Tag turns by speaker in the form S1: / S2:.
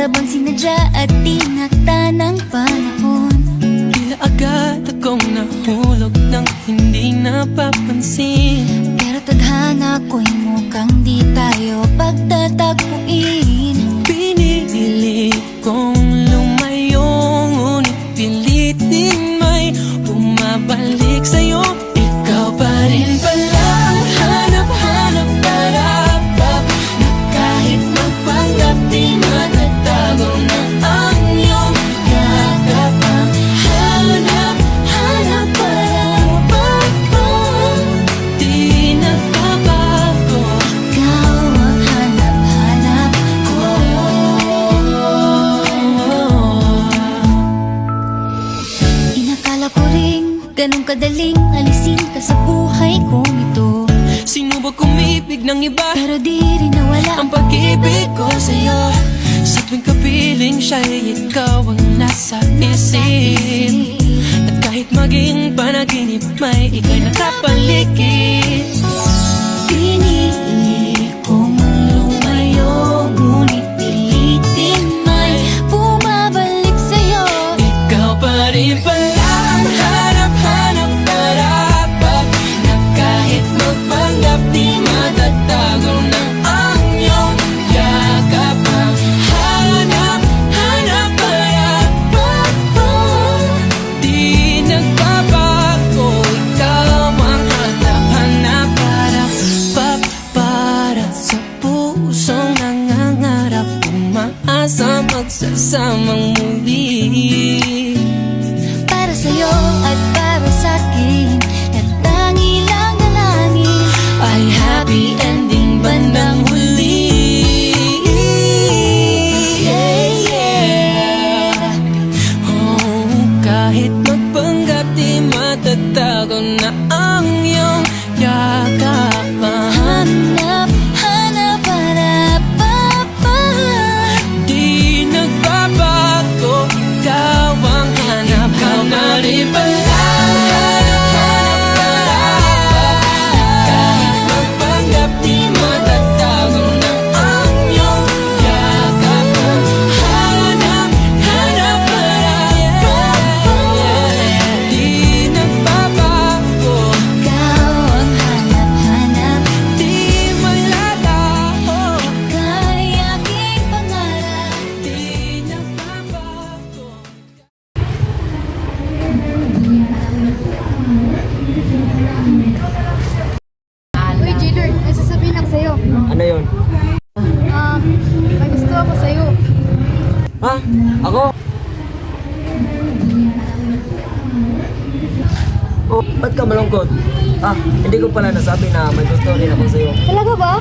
S1: Para bang sinadya at tinakda ng panahon.
S2: Tila agad akong nahulog nang hindi napapansin.
S1: Pero tadhana ko'y mukhang di tayo pagtatagpuin.
S2: Pinili kong lumayo, ngunit pilitin may bumabalik sa'yo. Ikaw pa rin pala ang hanap-hanap para na kahit magpanggap di matatago na ang iyong yakap. Ang hanap-hanap para di nagbabago.
S1: Ikaw ang hanap-hanap ko. Inakala ko ring ganun kadaling alisin ka sa buhay kong ito.
S2: Sinubok umibig ng iba,
S1: Pero di rin nawala
S2: ang pag-ibig ko sa'yo. Sa tuwing kapiling siya'y ikaw ang nasa isip. At kahit maging panaginip, may ika'y nakapaligid.
S1: Pinili kong lumayo, ngunit pilitin may bumabalik sa'yo.
S2: Ikaw pa rin pala ang hanap-hanap para na kahit magpanggap di matatago na ang iyong yakap. Ang hanap-hanap para di nagbabago. Ikaw ang hanap-hanap para sa pusong nangangarap, umaasa magsasamang muli.
S1: Para sa'yo at para sa'kin, at tangi lang dalangin
S2: Ay happy ending bandang huli. Yeah, yeah. Oh, kahit magpanggap di matatago na ang iyong yakap.
S1: Hanap,
S2: Di nagbabago, ikaw ang hanap. Ikaw na rin pala ang hanap-hanap kahit magpanggap di matatago na ang iyong yakap. Hanap-hanap di nagbabago,
S1: ikaw ang hanap-hanap.
S2: di malalaho,
S1: Ika'y aking pangarap.
S2: di nagbabago.
S3: Uy, J-Lord, may sasabihin lang sa'yo.
S4: Ano yun?
S3: May gusto ako sa'yo.
S4: Ha? Ako? Oh, ba't ka malungkot? Ah, hindi ko pala nasabi na may gusto din ako sa'yo.
S3: Talaga ba?